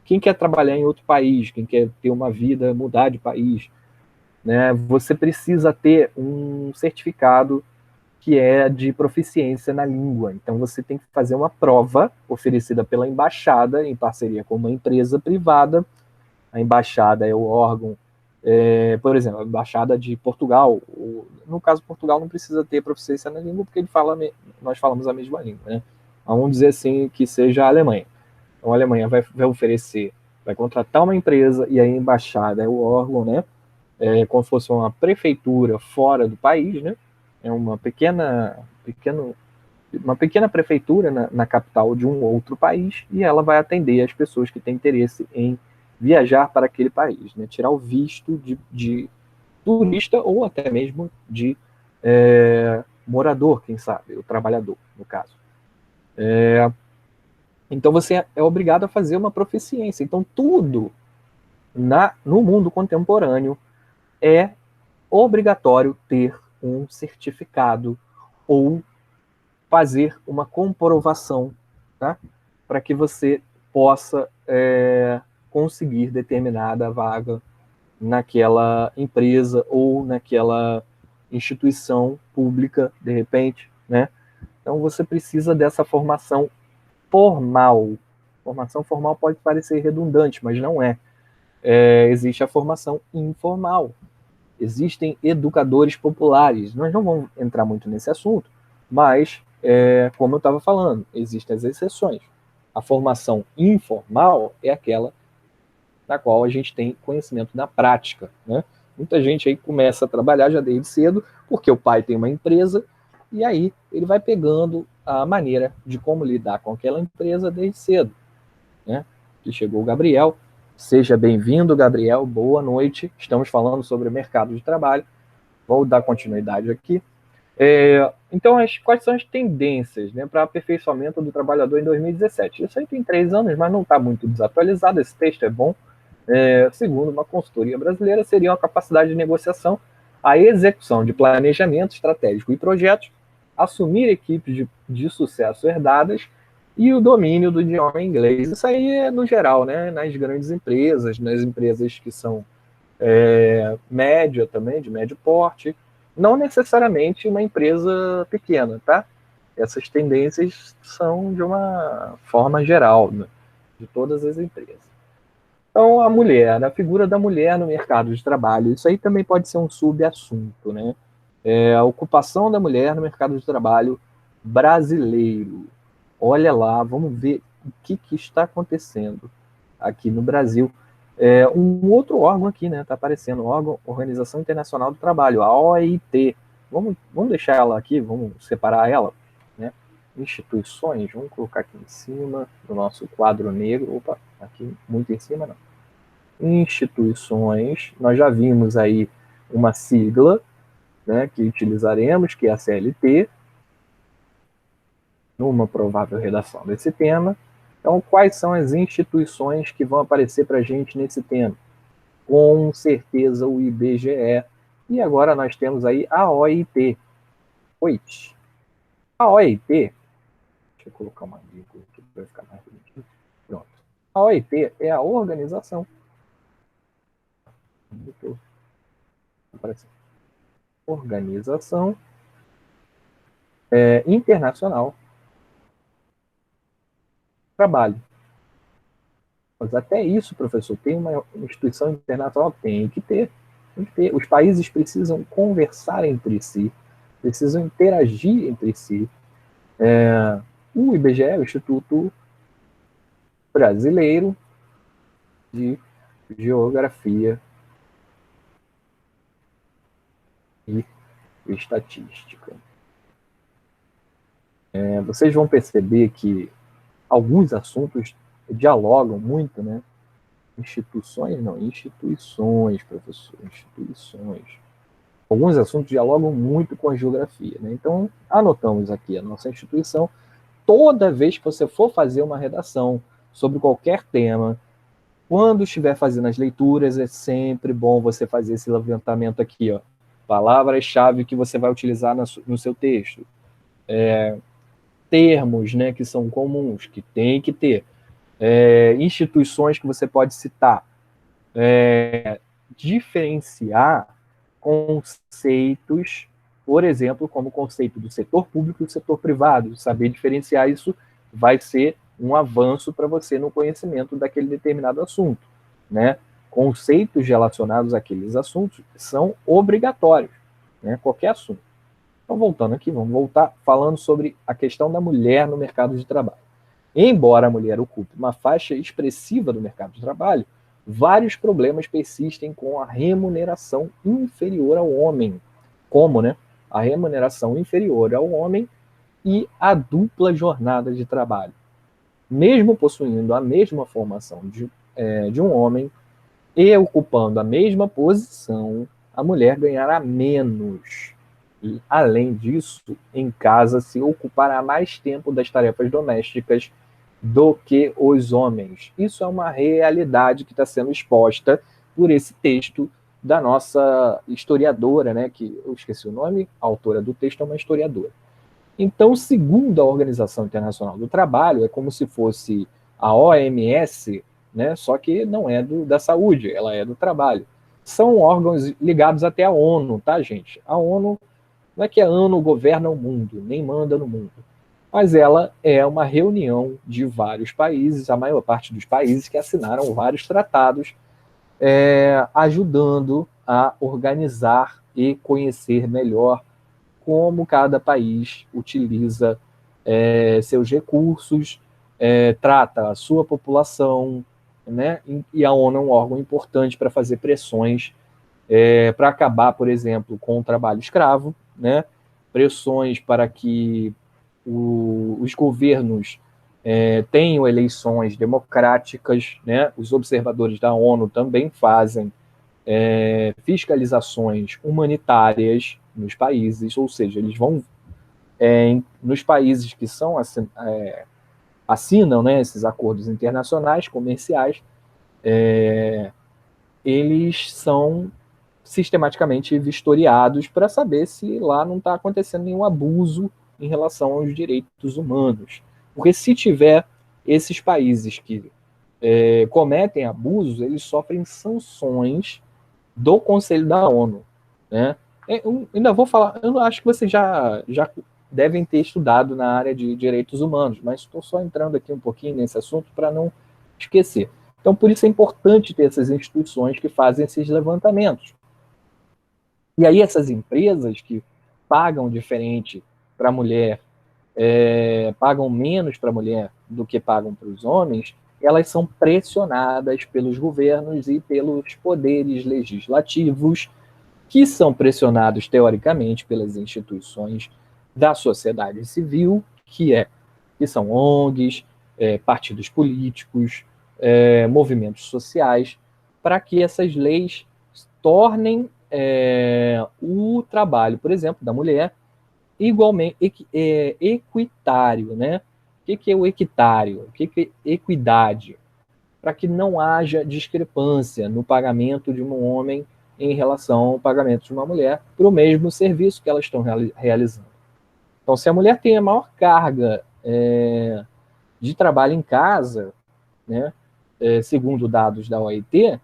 Speaker 1: Quem quer trabalhar em outro país, quem quer ter uma vida, mudar de país, né? Você precisa ter um certificado que é de proficiência na língua. Então, você tem que fazer uma prova oferecida pela embaixada, em parceria com uma empresa privada. A embaixada é o órgão, por exemplo, a embaixada de Portugal. No caso, Portugal não precisa ter proficiência na língua, porque nós falamos a mesma língua, né? Vamos dizer assim, que seja a Alemanha. Então, a Alemanha vai oferecer vai contratar uma empresa e a embaixada é o órgão, né? É como se fosse uma prefeitura fora do país, né? É uma pequena prefeitura na capital de um outro país e ela vai atender as pessoas que têm interesse em viajar para aquele país, né? Tirar o visto de turista ou até mesmo de morador, quem sabe, o trabalhador, no caso. Então você é obrigado a fazer uma proficiência. Então tudo no mundo contemporâneo é obrigatório ter um certificado ou fazer uma comprovação, tá? Para que você possa conseguir determinada vaga naquela empresa ou naquela instituição pública, de repente, né? Então você precisa dessa formação formal. Formação formal pode parecer redundante, mas não é. Existe a formação informal. Existem educadores populares. Nós não vamos entrar muito nesse assunto, mas, como eu estava falando, existem as exceções. A formação informal é aquela na qual a gente tem conhecimento na prática, né? Muita gente aí começa a trabalhar já desde cedo, porque o pai tem uma empresa, e aí ele vai pegando a maneira de como lidar com aquela empresa desde cedo, né? E chegou o Gabriel. Seja bem-vindo, Gabriel. Boa noite. Estamos falando sobre o mercado de trabalho. Vou dar continuidade aqui. Então, quais são as tendências, né, para aperfeiçoamento do trabalhador em 2017? Isso aí tem 3 anos, mas não está muito desatualizado. Esse texto é bom. Segundo uma consultoria brasileira, seria a capacidade de negociação, a execução de planejamento estratégico e projetos, assumir equipes de sucesso herdadas e o domínio do idioma inglês. Isso aí é no geral, né? Nas grandes empresas, nas empresas que são média também, de médio porte, não necessariamente uma empresa pequena, tá? Essas tendências são de uma forma geral, né? De todas as empresas. Então, a mulher, a figura da mulher no mercado de trabalho, isso aí também pode ser um subassunto, né? A ocupação da mulher no mercado de trabalho brasileiro. Olha lá, vamos ver o que está acontecendo aqui no Brasil. Um outro órgão aqui, né? Está aparecendo, o órgão Organização Internacional do Trabalho, a OIT. Vamos deixar ela aqui, vamos separar ela, né? Instituições, vamos colocar aqui em cima do nosso quadro negro. Opa, aqui muito em cima não. Instituições, nós já vimos aí uma sigla, né, que utilizaremos, que é a CLT, numa provável redação desse tema. Então, quais são as instituições que vão aparecer para a gente nesse tema? Com certeza o IBGE. E agora nós temos aí a OIT. OIT. A OIT, deixa eu colocar uma vírgula aqui para ficar mais bonitinho. Pronto. A OIT é a organização. Organização Internacional do Trabalho. Mas até isso, professor, tem uma instituição internacional? Tem que ter. Os países precisam conversar entre si, precisam interagir entre si. O IBGE, o Instituto Brasileiro de Geografia e Estatística. Vocês vão perceber que alguns assuntos dialogam muito, né? Instituições, professor, instituições. Alguns assuntos dialogam muito com a geografia, né? Então, anotamos aqui a nossa instituição. Toda vez que você for fazer uma redação sobre qualquer tema, quando estiver fazendo as leituras, é sempre bom você fazer esse levantamento aqui, ó. Palavras-chave que você vai utilizar no seu texto. Termos, né, que são comuns, que tem que ter. Instituições que você pode citar. Diferenciar conceitos, por exemplo, como o conceito do setor público e do setor privado. Saber diferenciar isso vai ser um avanço para você no conhecimento daquele determinado assunto, né? Conceitos relacionados àqueles assuntos são obrigatórios, né? Qualquer assunto. Então, voltando aqui, vamos voltar falando sobre a questão da mulher no mercado de trabalho. embora a mulher ocupe uma faixa expressiva do mercado de trabalho, vários problemas persistem com a remuneração inferior ao homem. Como, né? A remuneração inferior ao homem e a dupla jornada de trabalho. Mesmo possuindo a mesma formação de um homem e ocupando a mesma posição, a mulher ganhará menos. E, além disso, em casa se ocupará mais tempo das tarefas domésticas do que os homens. Isso é uma realidade que está sendo exposta por esse texto da nossa historiadora, né, que eu esqueci o nome, a autora do texto é uma historiadora. Então, segundo a Organização Internacional do Trabalho, é como se fosse a OMS, né, só que não é da saúde, ela é do trabalho. São órgãos ligados até à ONU, tá, gente? A ONU não é que a ONU governa o mundo, nem manda no mundo, mas ela é uma reunião de vários países, a maior parte dos países que assinaram vários tratados, ajudando a organizar e conhecer melhor como cada país utiliza seus recursos, trata a sua população, né? E a ONU é um órgão importante para fazer pressões para acabar, por exemplo, com o trabalho escravo, né? Pressões para que os governos tenham eleições democráticas, né? Os observadores da ONU também fazem fiscalizações humanitárias nos países, ou seja, eles vão nos países que são assinam, né, esses acordos internacionais comerciais, eles são sistematicamente vistoriados para saber se lá não está acontecendo nenhum abuso em relação aos direitos humanos. Porque se tiver esses países que cometem abusos, eles sofrem sanções do Conselho da ONU, né? Eu ainda vou falar, eu acho que vocês já devem ter estudado na área de direitos humanos, mas estou só entrando aqui um pouquinho nesse assunto para não esquecer. Então, por isso é importante ter essas instituições que fazem esses levantamentos. E aí essas empresas que pagam diferente para a mulher, pagam menos para a mulher do que pagam para os homens, elas são pressionadas pelos governos e pelos poderes legislativos, que são pressionados, teoricamente, pelas instituições da sociedade civil, que são ONGs, partidos políticos, movimentos sociais, para que essas leis tornem o trabalho, por exemplo, da mulher igualmente equitário, né? O que é o equitário? O que é equidade? Para que não haja discrepância no pagamento de um homem em relação ao pagamento de uma mulher para o mesmo serviço que elas estão realizando. Então, se a mulher tem a maior carga de trabalho em casa, né, segundo dados da OIT,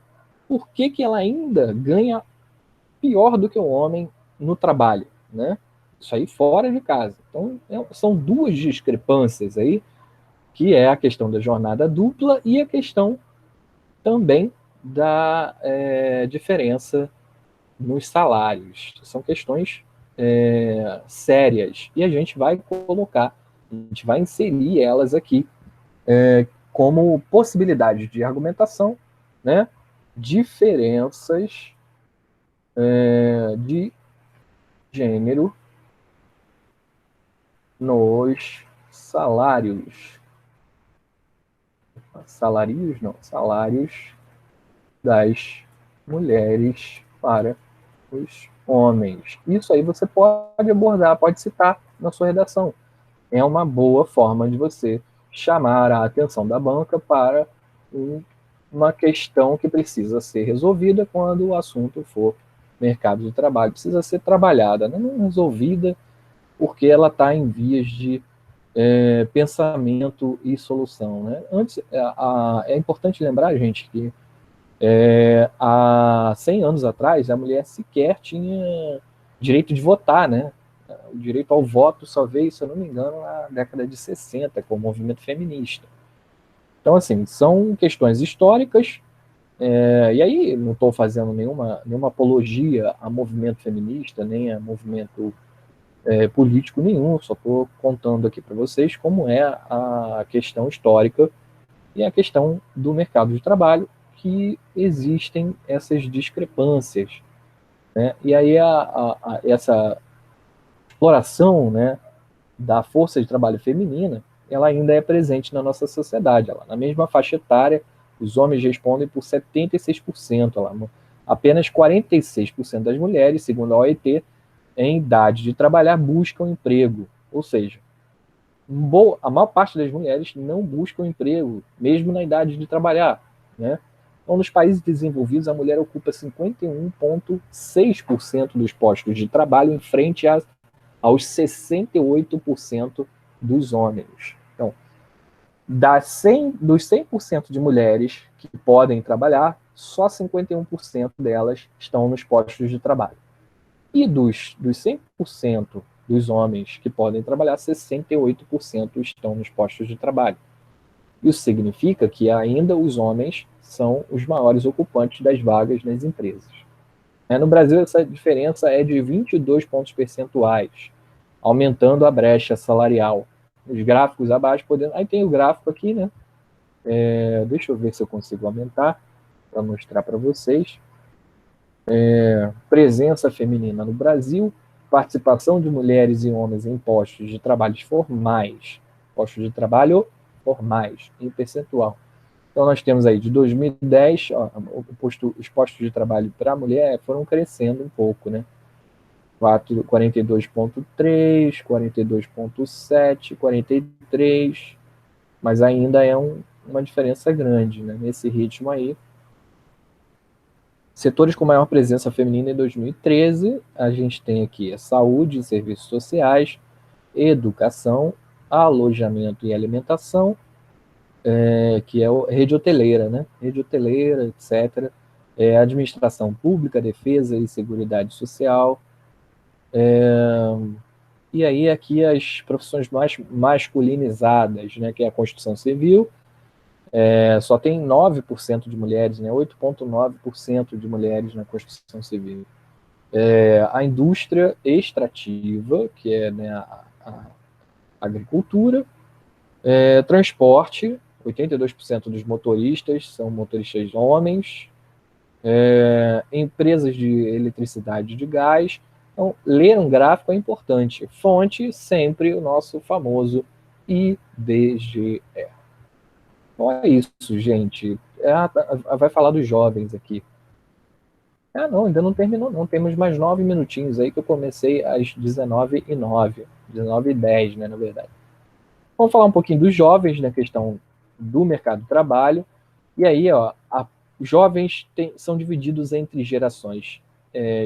Speaker 1: por que ela ainda ganha pior do que o homem no trabalho, né? Isso aí fora de casa. Então, são duas discrepâncias aí, que é a questão da jornada dupla e a questão também da diferença nos salários. São questões sérias e a gente vai colocar, a gente vai inserir elas aqui como possibilidades de argumentação, né? Diferenças de gênero nos salários. Salários, não, salários das mulheres para os homens. Isso aí você pode abordar, pode citar na sua redação. É uma boa forma de você chamar a atenção da banca para uma questão que precisa ser resolvida quando o assunto for mercado de trabalho. Precisa ser trabalhada, não resolvida porque ela está em vias de pensamento e solução, né? Antes, é importante lembrar, gente, que há 100 anos atrás, a mulher sequer tinha direito de votar, né? O direito ao voto só veio, se eu não me engano, na década de 60, com o movimento feminista. Então, assim, são questões históricas, e aí não estou fazendo nenhuma apologia a movimento feminista, nem a movimento político nenhum, só estou contando aqui para vocês como é a questão histórica e a questão do mercado de trabalho, que existem essas discrepâncias, né? E aí essa exploração, né, da força de trabalho feminina, ela ainda é presente na nossa sociedade. Ela, na mesma faixa etária, os homens respondem por 76%, apenas 46% das mulheres, segundo a OIT, em idade de trabalhar buscam emprego. Ou seja, a maior parte das mulheres não buscam emprego, mesmo na idade de trabalhar, né? Então, nos países desenvolvidos, a mulher ocupa 51,6% dos postos de trabalho em frente aos 68% dos homens. Então, dos 100% de mulheres que podem trabalhar, só 51% delas estão nos postos de trabalho. E dos 100% dos homens que podem trabalhar, 68% estão nos postos de trabalho. Isso significa que ainda os homens são os maiores ocupantes das vagas nas empresas. No Brasil, essa diferença é de 22 pontos percentuais, aumentando a brecha salarial. Os gráficos abaixo, aí tem o gráfico aqui, né? Deixa eu ver se eu consigo aumentar para mostrar para vocês. Presença feminina no Brasil, participação de mulheres e homens em postos de trabalho formais, em percentual. Então, nós temos aí de 2010, os postos de trabalho para a mulher foram crescendo um pouco, né? 42,3, 42,7, 43, mas ainda é uma diferença grande, né? Nesse ritmo aí. Setores com maior presença feminina em 2013, a gente tem aqui a saúde, serviços sociais, educação, alojamento e alimentação, que é a rede hoteleira, né? Rede hoteleira, etc. Administração pública, defesa e seguridade social. E aí aqui as profissões mais masculinizadas, né? Que é a construção civil, só tem 9% de mulheres, né? 8,9% de mulheres na construção civil. A indústria extrativa, que é, né, a agricultura, transporte, 82% dos motoristas são motoristas homens, empresas de eletricidade e de gás. Então, ler um gráfico é importante. Fonte, sempre o nosso famoso IBGE. Então é isso, gente. Vai falar dos jovens aqui. Não, ainda não terminou, não. Temos mais 9 minutinhos aí, que eu comecei às 19h09, 19h10, né, na verdade. Vamos falar um pouquinho dos jovens, na questão do mercado de trabalho. E aí, os jovens são divididos entre gerações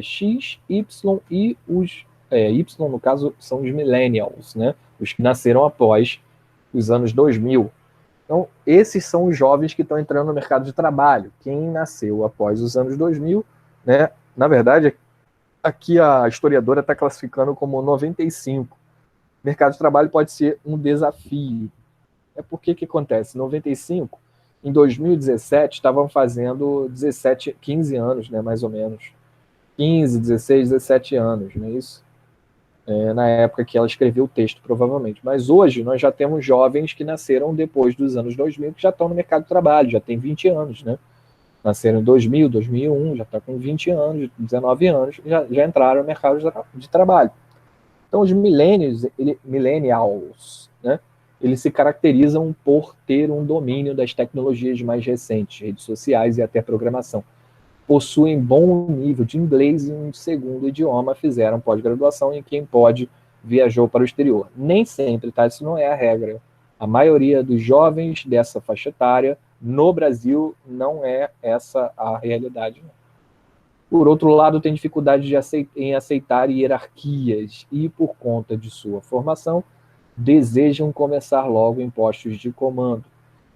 Speaker 1: X, Y e os... Y, no caso, são os millennials, né? Os que nasceram após os anos 2000. Então, esses são os jovens que estão entrando no mercado de trabalho. Quem nasceu após os anos 2000, né? Na verdade, aqui a historiadora está classificando como 95. O mercado de trabalho pode ser um desafio. Porque que acontece? 95, em 2017, estavam fazendo 15 anos, né, mais ou menos. 15, 16, 17 anos, não é isso? Na época que ela escreveu o texto, provavelmente. Mas hoje nós já temos jovens que nasceram depois dos anos 2000, que já estão no mercado de trabalho, já tem 20 anos, né? Nasceram em 2000, 2001, já está com 20 anos, 19 anos, já entraram no mercado de trabalho. Então, os millennials, né, eles se caracterizam por ter um domínio das tecnologias mais recentes, redes sociais e até programação. Possuem bom nível de inglês e um segundo idioma, fizeram pós-graduação e quem pode viajou para o exterior. Nem sempre, tá? Isso não é a regra. A maioria dos jovens dessa faixa etária no Brasil não é essa a realidade. Por outro lado, tem dificuldade em aceitar hierarquias e, por conta de sua formação, desejam começar logo em postos de comando.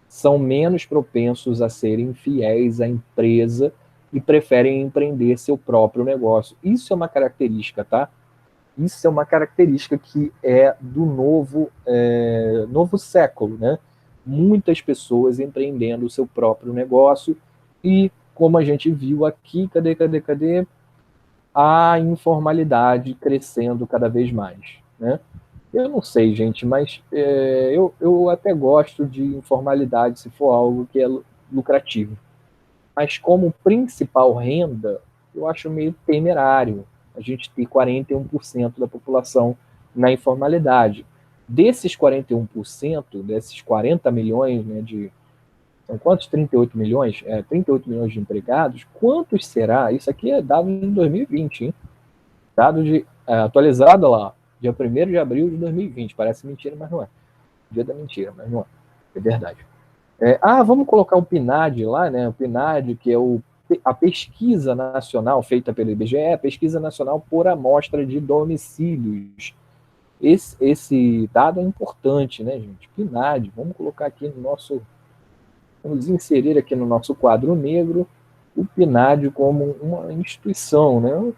Speaker 1: São menos propensos a serem fiéis à empresa e preferem empreender seu próprio negócio. Isso é uma característica, tá? Isso é uma característica que é do novo século, né? Muitas pessoas empreendendo o seu próprio negócio e, como a gente viu aqui, cadê? a informalidade crescendo cada vez mais, né? Eu não sei, gente, mas eu até gosto de informalidade se for algo que é lucrativo. Mas como principal renda, eu acho meio temerário a gente ter 41% da população na informalidade. Desses 41%, desses 40 milhões, né, são quantos? 38 milhões? 38 milhões de empregados. Quantos será? Isso aqui é dado em 2020, hein? Dado atualizado lá, dia 1º de abril de 2020. Parece mentira, mas não é. Dia da mentira, mas não é. É verdade. Vamos colocar o PNAD lá, né? O PNAD, que é a pesquisa nacional feita pelo IBGE, pesquisa nacional por amostra de domicílios. Esse dado é importante, né, gente? PNAD, vamos colocar aqui no nosso. Vamos inserir aqui no nosso quadro negro o PNAD como uma instituição, né? Eu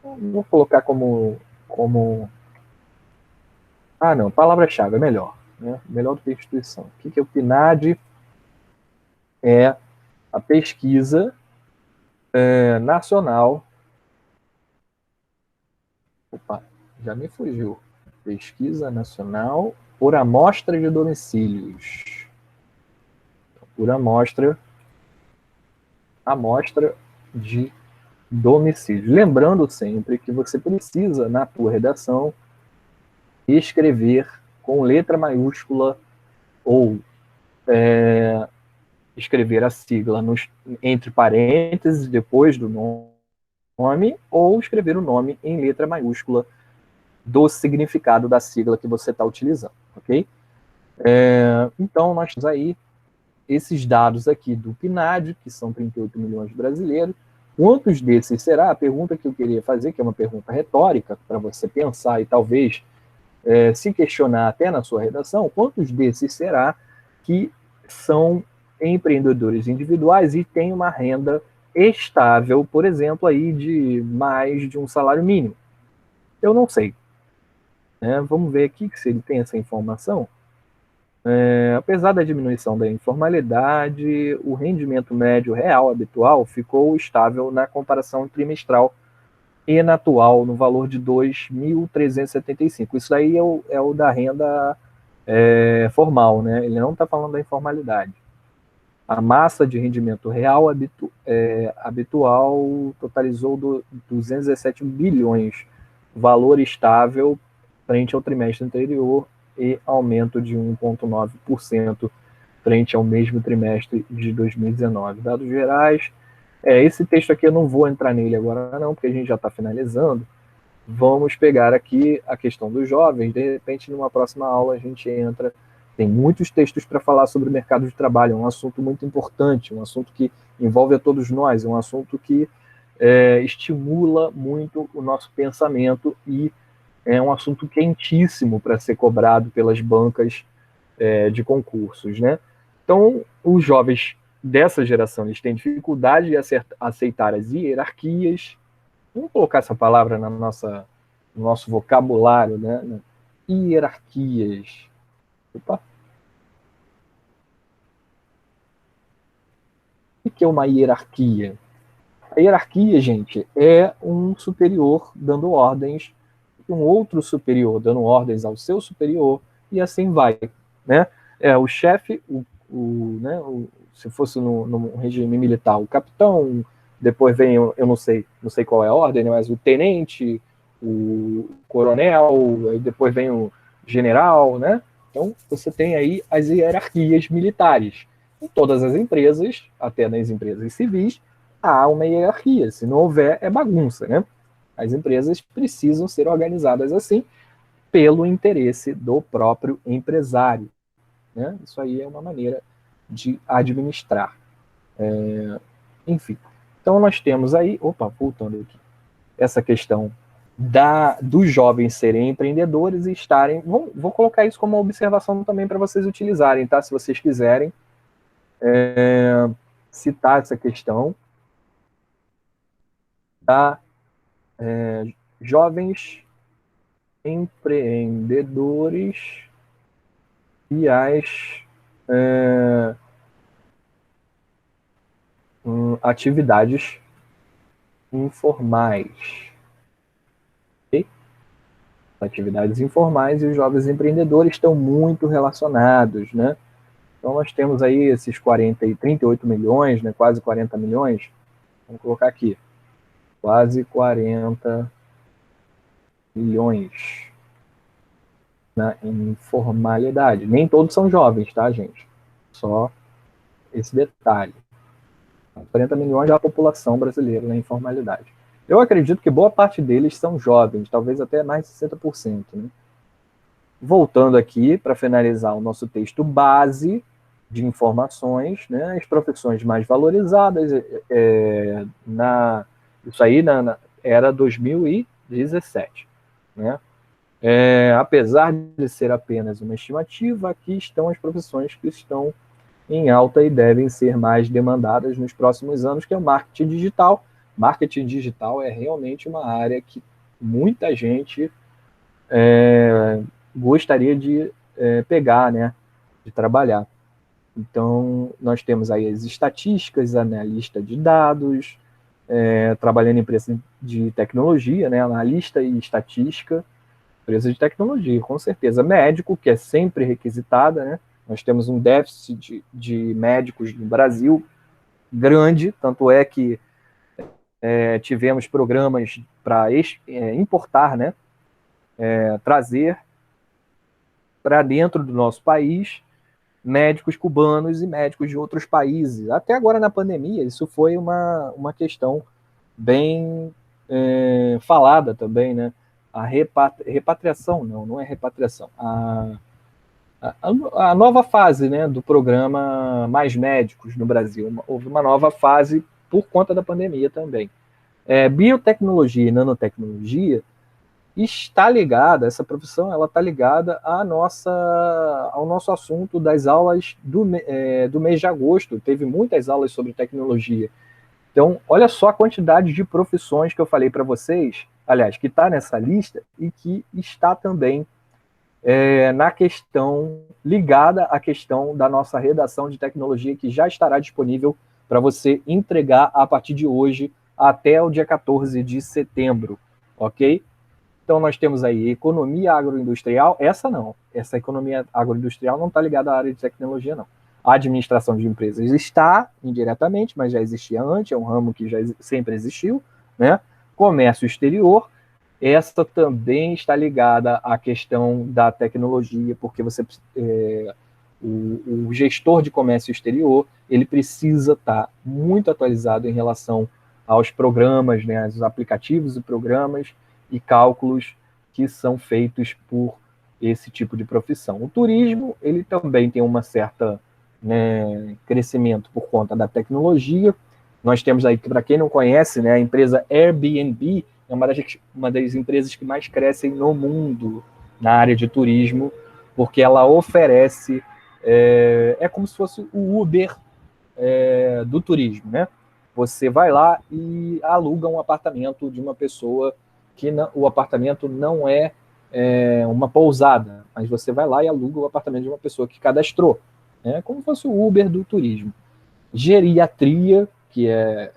Speaker 1: vou colocar como. Não, palavra-chave é melhor, né? Melhor do que instituição. O que é o PNAD? É a pesquisa nacional. Opa, já me fugiu. Pesquisa nacional por amostra de domicílios. Por amostra de domicílios. Lembrando sempre que você precisa, na tua redação, escrever com letra maiúscula ou escrever a sigla entre parênteses depois do nome ou escrever o nome em letra maiúscula do significado da sigla que você está utilizando, ok? Então, nós temos aí esses dados aqui do PNAD, que são 38 milhões de brasileiros. Quantos desses será? A pergunta que eu queria fazer, que é uma pergunta retórica, para você pensar e talvez se questionar até na sua redação, quantos desses será que são empreendedores individuais e têm uma renda estável, por exemplo, aí de mais de um salário mínimo? Eu não sei. Vamos ver aqui se ele tem essa informação. Apesar da diminuição da informalidade, o rendimento médio real habitual ficou estável na comparação trimestral e na atual, no valor de 2.375. Isso aí é o da renda formal, né? Ele não está falando da informalidade. A massa de rendimento real habitual totalizou 217 bilhões, valor estável frente ao trimestre anterior e aumento de 1,9% frente ao mesmo trimestre de 2019. Dados gerais. Esse texto aqui eu não vou entrar nele agora não, porque a gente já está finalizando. Vamos pegar aqui a questão dos jovens, de repente numa próxima aula a gente entra. Tem muitos textos para falar sobre o mercado de trabalho, é um assunto muito importante, um assunto que envolve a todos nós, é um assunto que estimula muito o nosso pensamento e é um assunto quentíssimo para ser cobrado pelas bancas de concursos, né? Então, os jovens dessa geração eles têm dificuldade de aceitar as hierarquias. Vamos colocar essa palavra no nosso vocabulário, né? Hierarquias. Opa. O que é uma hierarquia? A hierarquia, gente, é um superior dando ordens, um outro superior dando ordens ao seu superior, e assim vai, né? O chefe, né, se fosse no regime militar, o capitão, depois vem, eu não sei qual é a ordem, né, mas o tenente, o coronel, depois vem o general, né? Então, você tem aí as hierarquias militares. Em todas as empresas, até nas empresas civis, há uma hierarquia. Se não houver, é bagunça, né? As empresas precisam ser organizadas assim pelo interesse do próprio empresário, né? Isso aí é uma maneira de administrar. Enfim. Então nós temos aí, voltando aqui, essa questão dos jovens serem empreendedores e estarem. Vou colocar isso como uma observação também para vocês utilizarem, tá? Se vocês quiserem citar essa questão da jovens empreendedores e as atividades informais. Okay? Atividades informais e os jovens empreendedores estão muito relacionados, né? Então, nós temos aí esses 38 milhões, né? Quase 40 milhões. Vamos colocar aqui. Quase 40 milhões na informalidade. Nem todos são jovens, tá, gente? Só esse detalhe. 40 milhões da população brasileira na informalidade. Eu acredito que boa parte deles são jovens, talvez até mais de 60%. Né? Voltando aqui, para finalizar o nosso texto base de informações, né, as profissões mais valorizadas, isso aí era 2017. Né? Apesar de ser apenas uma estimativa, aqui estão as profissões que estão em alta e devem ser mais demandadas nos próximos anos, que é o marketing digital. Marketing digital é realmente uma área que muita gente gostaria de pegar, né, de trabalhar. Então, nós temos aí as estatísticas, analista de dados, trabalhando em empresa de tecnologia, né, analista e estatística, empresa de tecnologia, com certeza. Médico, que é sempre requisitada, né? Nós temos um déficit de médicos no Brasil grande, tanto é que tivemos programas para importar, né? Trazer para dentro do nosso país médicos cubanos e médicos de outros países. Até agora, na pandemia, isso foi uma questão bem falada também, né? A repatriação, não é repatriação, a nova fase, né, do programa Mais Médicos no Brasil. Houve uma nova fase por conta da pandemia também. Biotecnologia e nanotecnologia está ligada, essa profissão ela está ligada ao nosso assunto das aulas do mês de agosto. Teve muitas aulas sobre tecnologia. Então, olha só a quantidade de profissões que eu falei para vocês, aliás, que está nessa lista e que está também na questão ligada à questão da nossa redação de tecnologia, que já estará disponível para você entregar a partir de hoje até o dia 14 de setembro, ok? Então, nós temos aí economia agroindustrial, essa economia agroindustrial não está ligada à área de tecnologia, não. A administração de empresas está indiretamente, mas já existia antes, é um ramo que já sempre existiu, né? Comércio exterior, essa também está ligada à questão da tecnologia, porque o gestor de comércio exterior ele precisa estar muito atualizado em relação aos programas, né, aos aplicativos e programas e cálculos que são feitos por esse tipo de profissão. O turismo ele também tem uma certa crescimento por conta da tecnologia. Nós temos aí, para quem não conhece, né, a empresa Airbnb é uma das empresas que mais crescem no mundo na área de turismo, porque ela oferece, como se fosse o Uber do turismo, né? Você vai lá e aluga um apartamento de uma pessoa que o apartamento não é uma pousada, mas você vai lá e aluga o apartamento de uma pessoa que cadastrou, né? Como se fosse o Uber do turismo. Geriatria, que é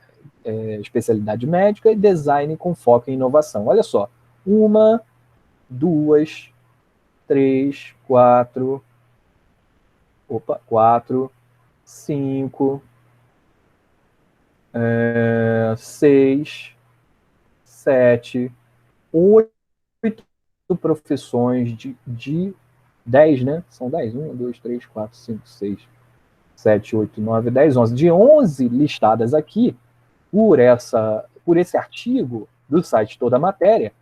Speaker 1: especialidade médica, e design com foco em inovação. Olha só, 1, 2, 3, 4, 5, 6, 7, 8 profissões de 10, né? São 10, 1, 2, 3, 4, 5, 6, 7, 8, 9, 10, 11. De 11 listadas aqui, por esse artigo do site Toda a Matéria,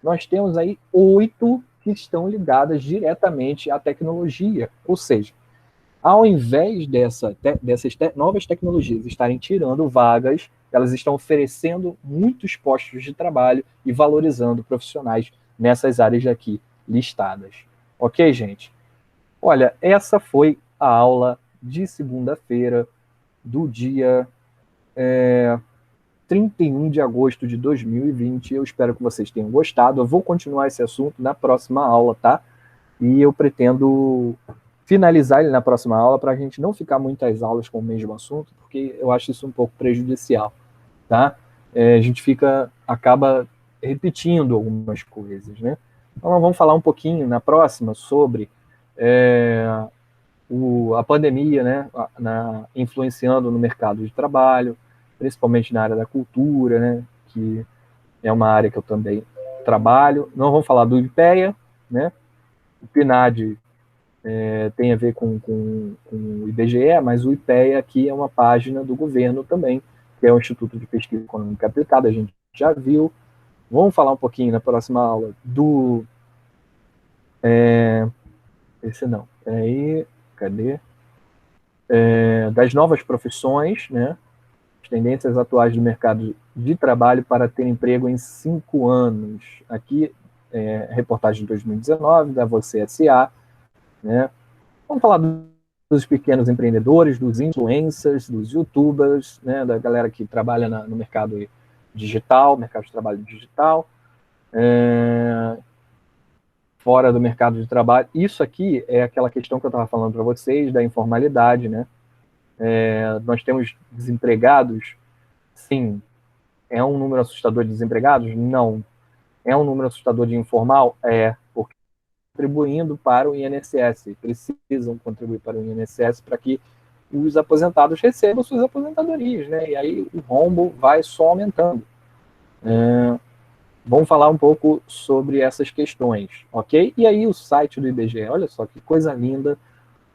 Speaker 1: nós temos aí 8 que estão ligadas diretamente à tecnologia. Ou seja, ao invés dessas novas tecnologias estarem tirando vagas, elas estão oferecendo muitos postos de trabalho e valorizando profissionais nessas áreas aqui listadas. Ok, gente? Olha, essa foi a aula de segunda-feira do dia 31 de agosto de 2020. Eu espero que vocês tenham gostado. Eu vou continuar esse assunto na próxima aula, tá? E eu pretendo finalizar ele na próxima aula para a gente não ficar muitas aulas com o mesmo assunto, porque eu acho isso um pouco prejudicial, tá? a gente acaba repetindo algumas coisas, né? Então, nós vamos falar um pouquinho na próxima sobre a pandemia, né, influenciando no mercado de trabalho, principalmente na área da cultura, né, que é uma área que eu também trabalho. Não vamos falar do IPEA, né? O PNAD tem a ver com o IBGE, mas o IPEA aqui é uma página do governo também, que é o Instituto de Pesquisa Econômica Aplicada, a gente já viu. Vamos falar um pouquinho na próxima aula do... esse não, peraí, cadê? Das novas profissões, né? As tendências atuais do mercado de trabalho para ter emprego em 5 anos. Aqui, reportagem de 2019, da Você S.A., né? Vamos falar dos pequenos empreendedores, dos influencers, dos youtubers, né? Da galera que trabalha no mercado digital, mercado de trabalho digital, fora do mercado de trabalho. Isso aqui é aquela questão que eu estava falando para vocês, da informalidade, né? Nós temos desempregados, sim. É um número assustador de desempregados? Não. É um número assustador de informal? É, porque contribuindo para o INSS, precisam contribuir para o INSS para que os aposentados recebam suas aposentadorias, né? E aí o rombo vai só aumentando. Vamos falar um pouco sobre essas questões, ok? E aí o site do IBGE, olha só que coisa linda.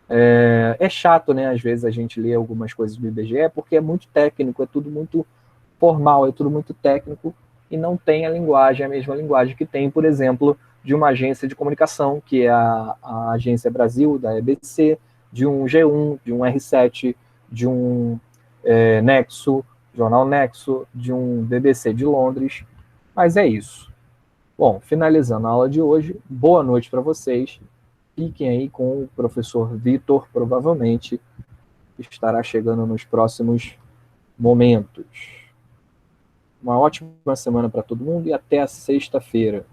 Speaker 1: É chato, né? Às vezes a gente lê algumas coisas do IBGE porque é muito técnico, é tudo muito formal, é tudo muito técnico e não tem a mesma linguagem que tem, por exemplo, de uma agência de comunicação, que é a Agência Brasil, da EBC, de um G1, de um R7, de um Nexo, Jornal Nexo, de um BBC de Londres. Mas é isso. Bom, finalizando a aula de hoje, boa noite para vocês. Fiquem aí com o professor Vitor, provavelmente estará chegando nos próximos momentos. Uma ótima semana para todo mundo e até a sexta-feira.